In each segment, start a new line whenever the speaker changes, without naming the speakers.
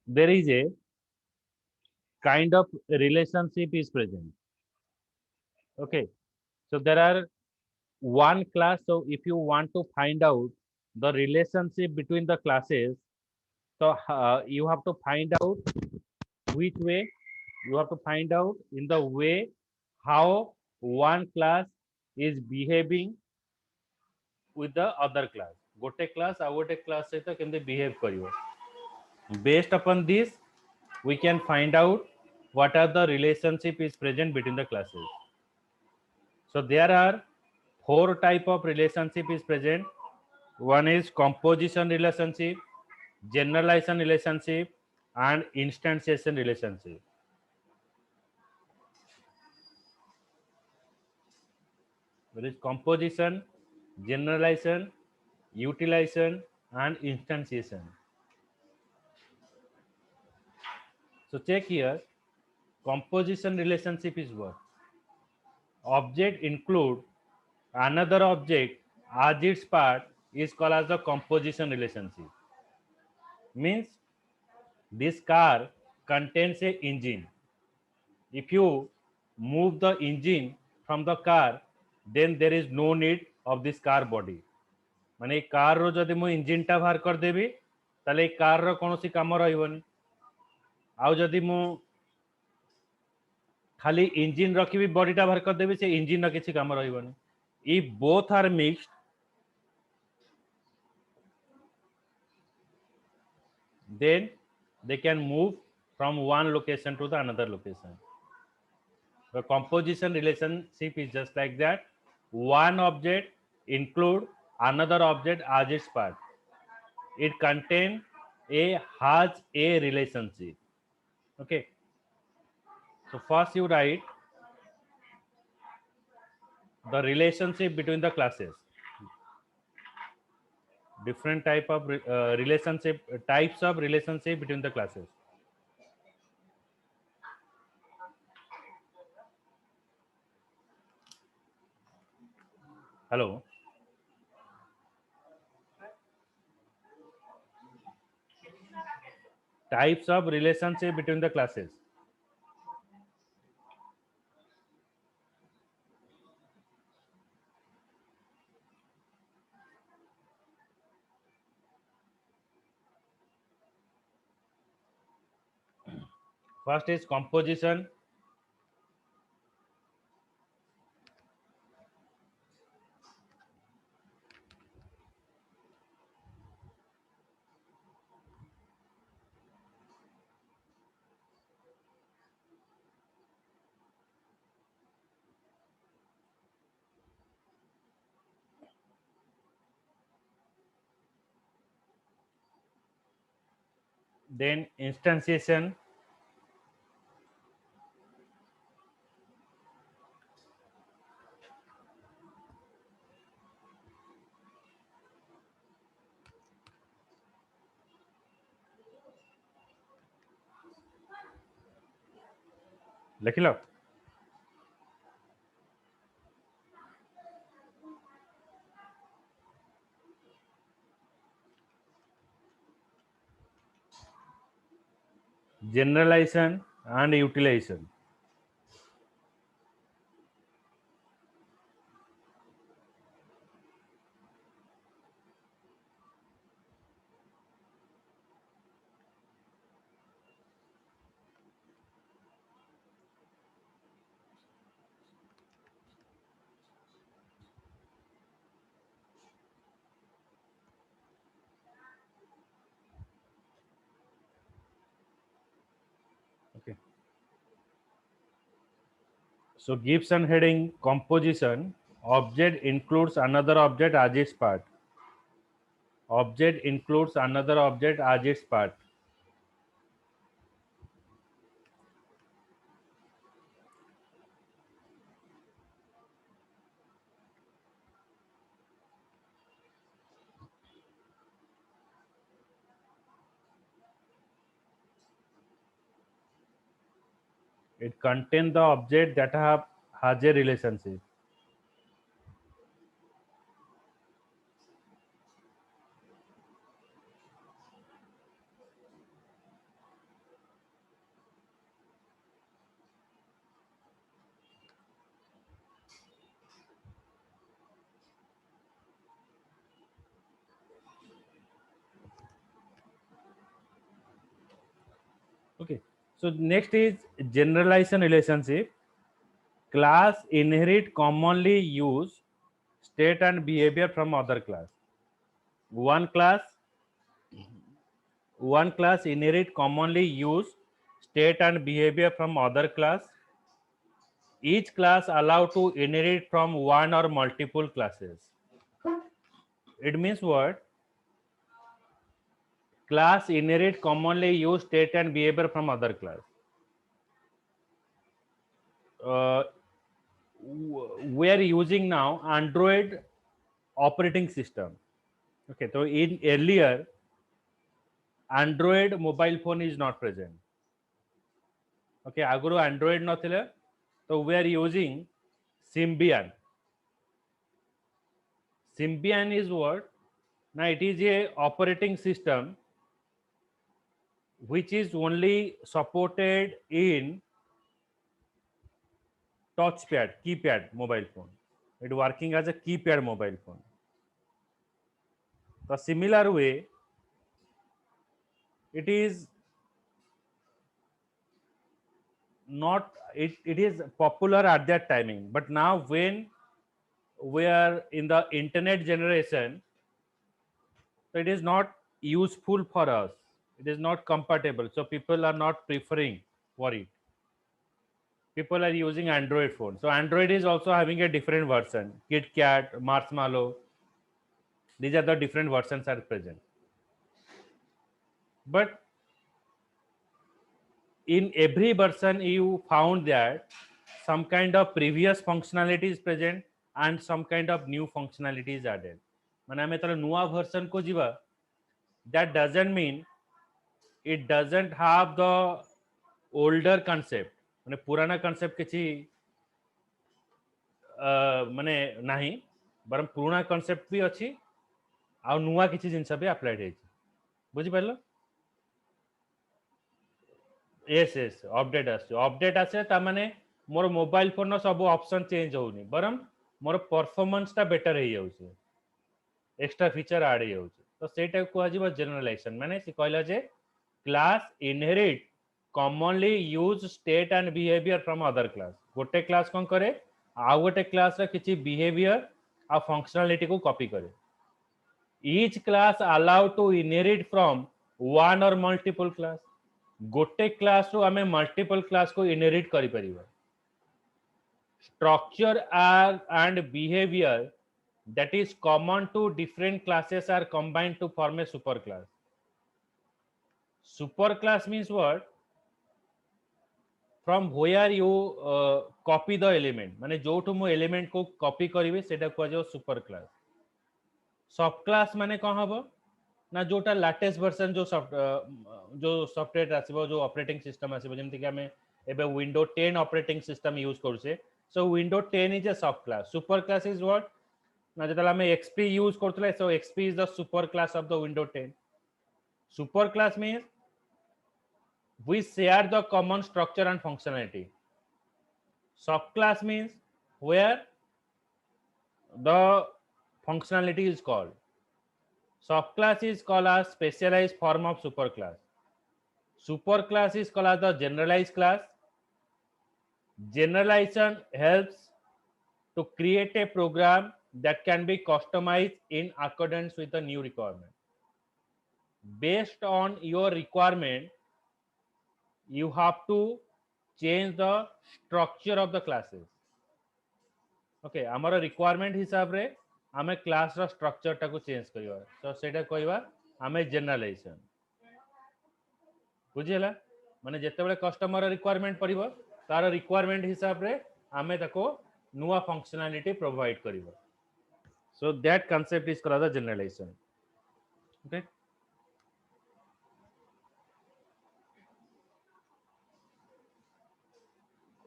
there is a kind of relationship is present. Okay, so there are one class. So if you want to find out the relationship between the classes, so you have to find out which way. You have to find out in the way how one class is behaving with the other class. गोटे class ଆଉ ଗୋଟେ class सहित केमते behave करिवो. Based upon this, we can find out what are the relationship is present between the classes. So there are four type of relationship is present. One is composition relationship, generalization relationship, and instantiation relationship. There is composition, generalization, utilization, and instantiation. So check here, composition relationship is what? Object include another object as its part is called as the composition relationship. Means this car contains a engine. If you move the engine from the car, then there is no need of this car body. माने car रो जदि मु engine टा बाहर कर देबी ताले car रो कोनोसी काम रहइबनी. आउ जदि मु खाली इंजिन रखिबी बॉडी टा बाहर कर देबी से इंजिन रो किछि काम रहइबनी. If both are mixed, then they can move from one location to the another location. The composition relationship is just like that. One object include another object as its part. It contain a has a relationship. Okay. So first you write the relationship between the classes. Different type of relationship types of relationship between the classes. Hello. Types of relationship between the classes. First is composition. Then instantiation. लिखिलो. Generalization and utilization. Okay. So Gibson heading composition. Object includes another object as its part. Object includes another object as its part. It contains the object that has a relationship. Okay, so next is generalization relationship. Class inherit commonly used state and behavior from other class. One class one class inherit commonly used state and behavior from other class. Each class allowed to inherit from one or multiple classes. It means what? Class inherit commonly used state and behavior from other class. Uh, we are using now Android operating system. Okay, so in earlier Android mobile phone is not present. Okay, aguru Android nathile, so we are using Symbian. Symbian is what? Now it is a operating system which is only supported in touchpad, keypad mobile phone. It working as a keypad mobile phone. The similar way, it is not it is popular at that timing, but now when we are in the internet generation, so it is not useful for us. It is not compatible, so people are not preferring for it. People are using Android phone. So Android is also having a different version. KitKat, Marshmallow. These are the different versions are present. But in every version, you found that some kind of previous functionality is present and some kind of new functionality is added. ମାନେ ଆମେ ତାର ନୂଆ version को ଯିବା, that doesn't mean it doesn't have the older concept. ମାନେ पुराना concept କିଛି ମାନେ ନାହିଁ, ବରଂ ପୁରୁଣା concept ବି ଅଛି ଆଉ ନୂଆ କିଛି ଜିନିଷ ବି ଆପ୍ଲାଏଡ୍ ହେଇଛି. ବୁଝିପାରିଲ? yes yes अपडेट आसे अपडेट आसे ता माने मोर मोबाइल फोन सब ऑप्शन चेंज होउनी बरम मोर परफॉर्मेंस ता बेटर हे जाउछे एक्स्ट्रा फीचर ऐड हे जाउछे तो सेटा को आजिबा जनरलाइजेशन माने से कहला जे class inherit commonly use state and behaviour from other class गोटे क्लास कोन करे आ गोटे क्लास रा किछि बिहेवियर आ फंक्शनलिटी को कॉपी करे each class allowed to inherit from one और मल्टीपल क्लास गोटे क्लास रो हमें मल्टीपल क्लास को इनहेरिट करि परिबा structure and behavior that is common to different classes are combined to form a superclass. Superclass means what? From where you copy the element माने जोठु मो element को copy करिवे सेटा को जो सुपर क्लास सब क्लास माने कौन हबो ना जोटा लेटेस्ट वर्जन जो सॉफ्टवेयर आसीबो जो ऑपरेटिंग सिस्टम आसीबो जेमति कि हमें एबे विंडो 10 ऑपरेटिंग सिस्टम यूज करछे सो window 10 is a sub class super class is what ना जेतला हमें एक्सपी यूज करथले so XP is the super class of the window 10 super class means we share the common structure and functionality subclass means where the functionality is called subclass is called as specialized form of superclass superclass is called as the generalized class generalization helps to create a program that can be customized in accordance with the new requirement based on your requirement you have to change the structure of the classes okay amara requirement hisab re ame class ro structure ta ko change kariwa so seta koiba ame generalization बुझिला माने जते बेले customer requirement परिबो तार requirement हिसाब रे आमे ताको नुवा functionality provide करिवो so that concept is called the generalization okay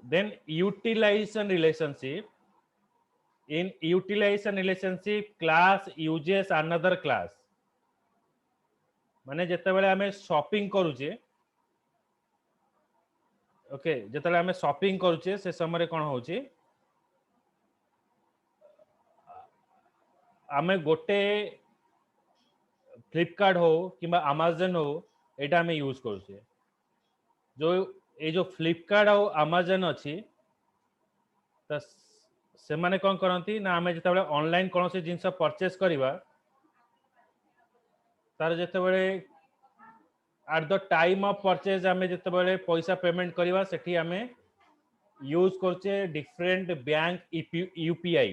then utilization relationship in utilization relationship class uses another class माने जते बेले आमे शॉपिंग करूचे ओके जते बेले आमे शॉपिंग करूचे से समय रे कोन होची आमे गोटे फ्लिपकार्ट हो कि अमेजन हो एटा हमें यूज करूचे जो ये जो फ्लिपकार्ट और अमेजन अच्छी तो से माने कौन करती ना आम जो ऑनलाइन कौन सी जिनस परचेस करवा तार जो at the time of purchase आम जो पैसा पेमेंट करवा सेठी आम यूज करचे different bank UPI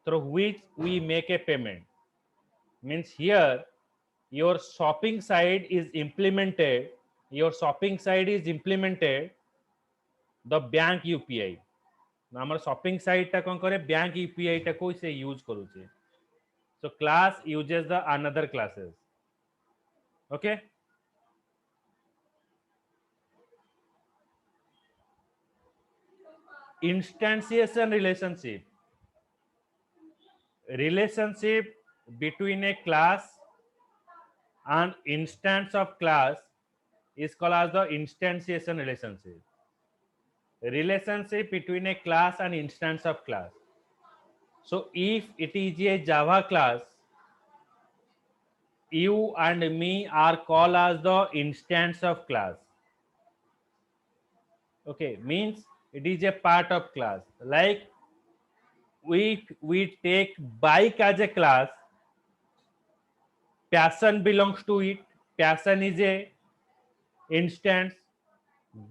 through which we make a payment means here your shopping site is implemented the bank UPI हमारे शॉपिंग साइट टा कौन करे बैंक यूपीआई टा को से यूज करूचे so class uses the another classes okay instantiation relationship between a class and instance of class is called as the instantiation relationship between a class and instance of class. So if it is a Java class, you and me are called as the instance of class. Okay, means it is a part of class. Like we take bike as a class, passion belongs to it. Passion is a instance,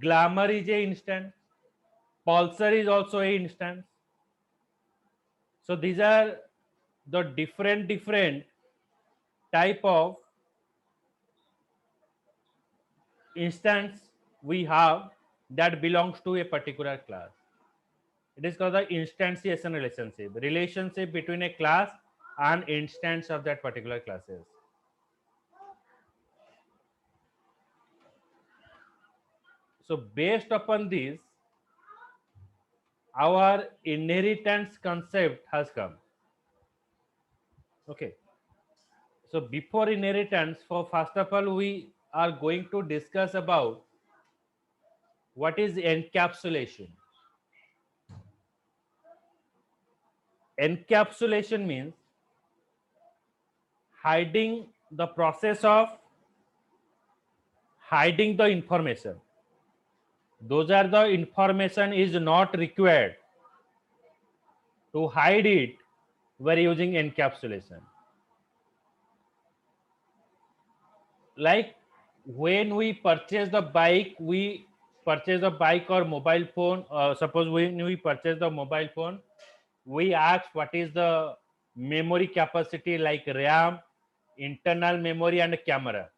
glamour is a instance, pulsar is also a instance. So these are the different type of instance we have that belongs to a particular class. It is called the instantiation relationship between a class and instance of that particular classes. So based upon this, our inheritance concept has come. Okay. So before inheritance, for first of all, we are going to discuss about what is encapsulation. Encapsulation means hiding the process of hiding the information. Those are the information is not required to hide it. We're using encapsulation. Like when we purchase the bike, we purchase a bike or mobile phone. Suppose when we purchase the mobile phone, we ask what is the memory capacity like RAM, internal memory and camera.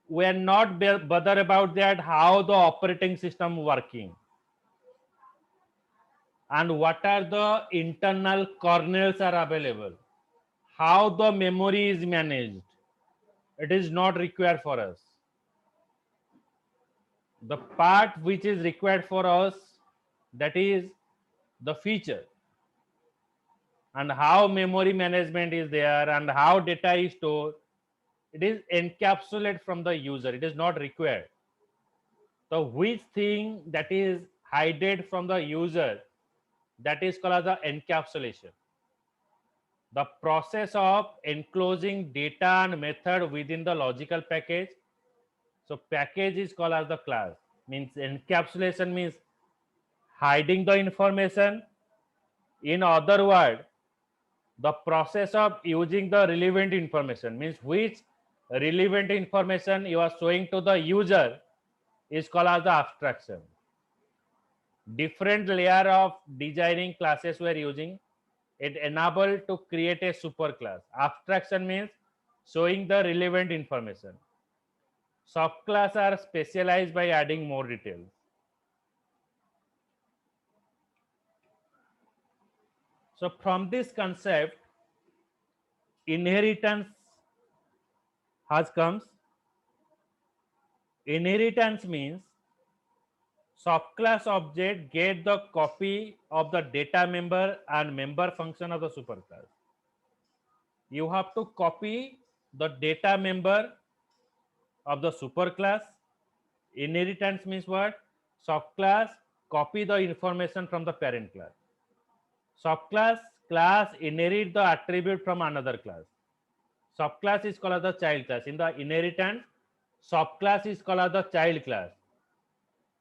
We are not bothered about that how the operating system working and what are the internal kernels are available, how the memory is managed. It is not required for us. The part which is required for us, that is the feature and how memory management is there and how data is stored. It is encapsulated from the user. It is not required. So which thing that is hidden from the user, that is called as the encapsulation. The process of enclosing data and method within the logical package. So package is called as the class. Means encapsulation means hiding the information. In other word, the process of using the relevant information means which relevant information you are showing to the user is called as the abstraction. Different layer of designing classes we are using. It enable to create a superclass. Abstraction means showing the relevant information. Subclass are specialized by adding more details. So from this concept, inheritance has comes. Inheritance means subclass object get the copy of the data member and member function of the superclass. You have to copy the data member of the superclass. Inheritance means what? Subclass copy the information from the parent class. Subclass class inherit the attribute from another class. Subclass is called as the child class. In the inheritance, Subclass is called as the child class.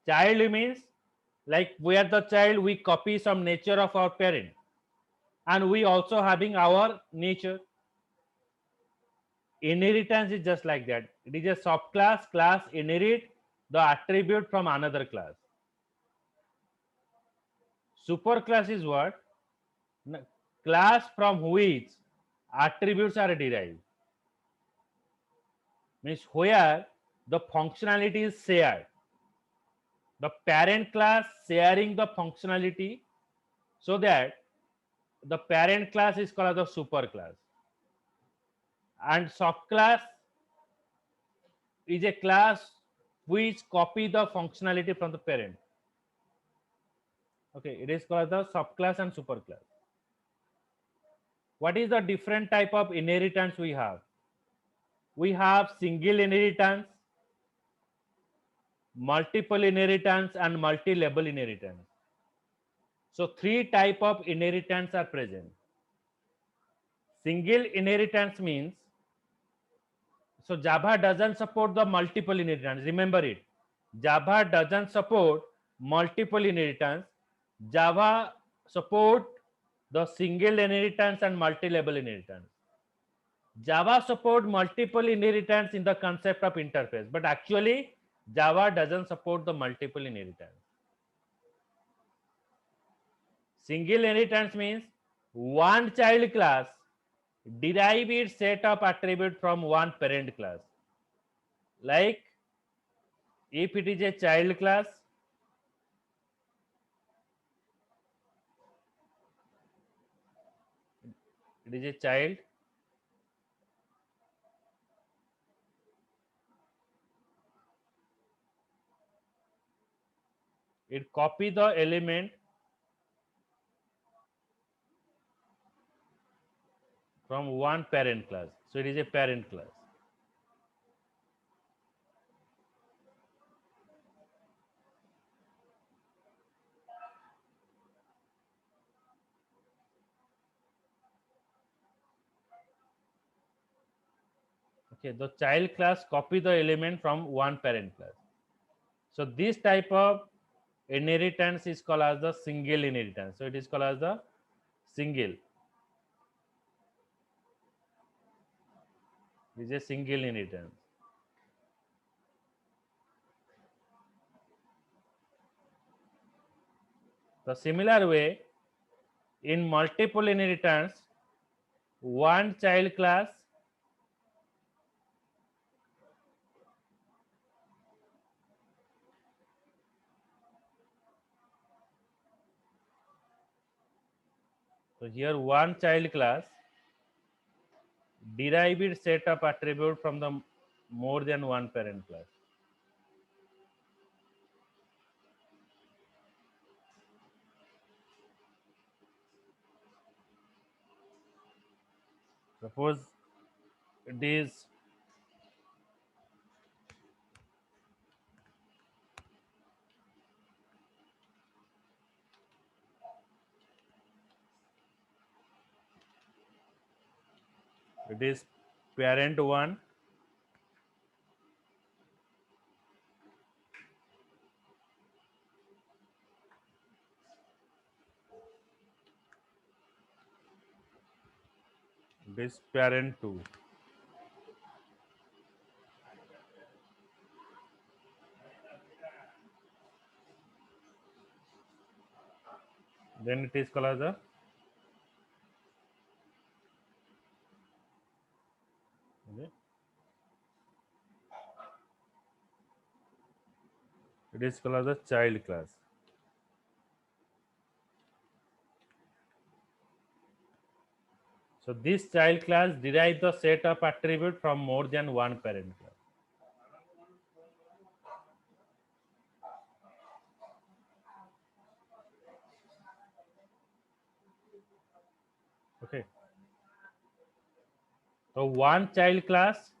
Child means like we are the child, we copy some nature of our parent, and we also having our nature. Inheritance is just like that. It is a subclass. Class inherit the attribute from another class. Superclass is what? Class from which attributes are derived. Means where the functionality is shared. The parent class sharing the functionality, so that the parent class is called as the superclass. And subclass is a class which copy the functionality from the parent. Okay, it is called the subclass and superclass. What is the different type of inheritance we have? We have single inheritance, multiple inheritance, and multi-level inheritance. So three type of inheritance are present. Single inheritance means, so Java doesn't support the multiple inheritance. Remember it. Java doesn't support multiple inheritance. Java support the single inheritance and multi-level inheritance. Java support multiple inheritance in the concept of interface, but actually Java doesn't support the multiple inheritance. Single inheritance means one child class derive its set of attribute from one parent class. Like if it is a child class, it is a child, it copy the element from one parent class. So it is a parent class. Okay, the child class copy the element from one parent class. So this type of inheritance is called as the single inheritance. So it is called as the single. It is a single inheritance. The similar way, in multiple inheritance, one child class so here one child class derive its set of attribute from the more than one parent class. Suppose it is parent 1, it is parent 2. Then it is called as a okay. It is called as a child class. So this child class derive the set of attribute from more than one parent class. Okay. So one child class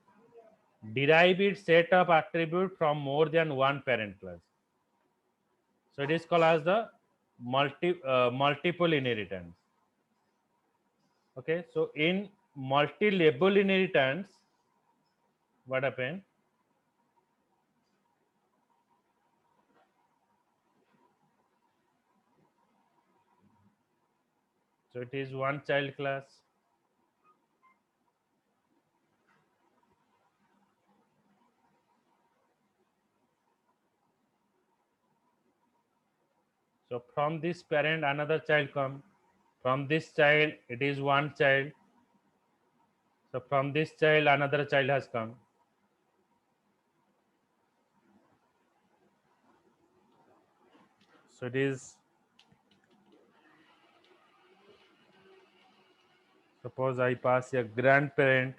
derive its set of attribute from more than one parent class. So it is called as the multiple inheritance. Okay. So in multi-level inheritance, what happened? So it is one child class. So from this parent another child come. From this child it is one child. So from this child another child has come. So it is, suppose I pass a grandparent.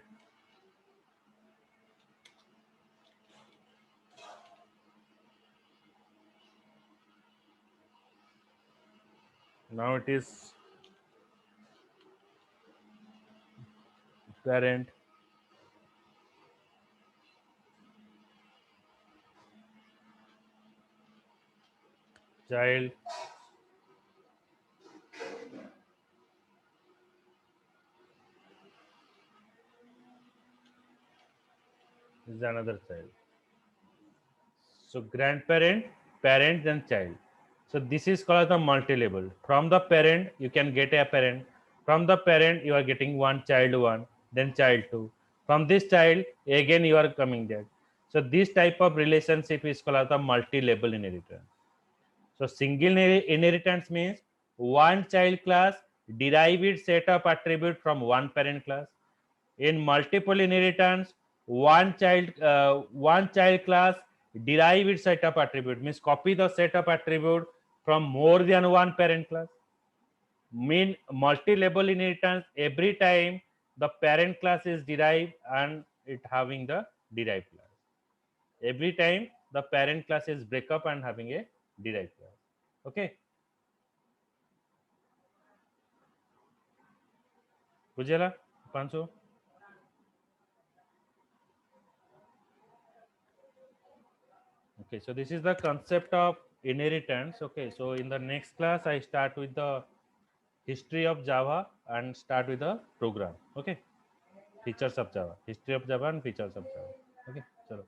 Now it is parent, child, is another child. So grandparent, parent, then child. So this is called the multi-level. From the parent, you can get a parent. From the parent, you are getting one child one, then child two. From this child, again you are coming there. So this type of relationship is called the multi-level inheritance. So single inheritance means one child class derive its set of attribute from one parent class. In multiple inheritance, one child class derive its set of attribute, means copy the set of attribute from more than one parent class. Mean multi-level inheritance, every time the parent class is derived and it having the derived class. Every time the parent class is break up and having a derived class. Okay, Bujela, Pancho. Okay, so this is the concept of inheritance. Okay, so in the next class I start with the history of Java and start with the program. Okay, features of Java, history of Java and features of Java. Okay, chalo.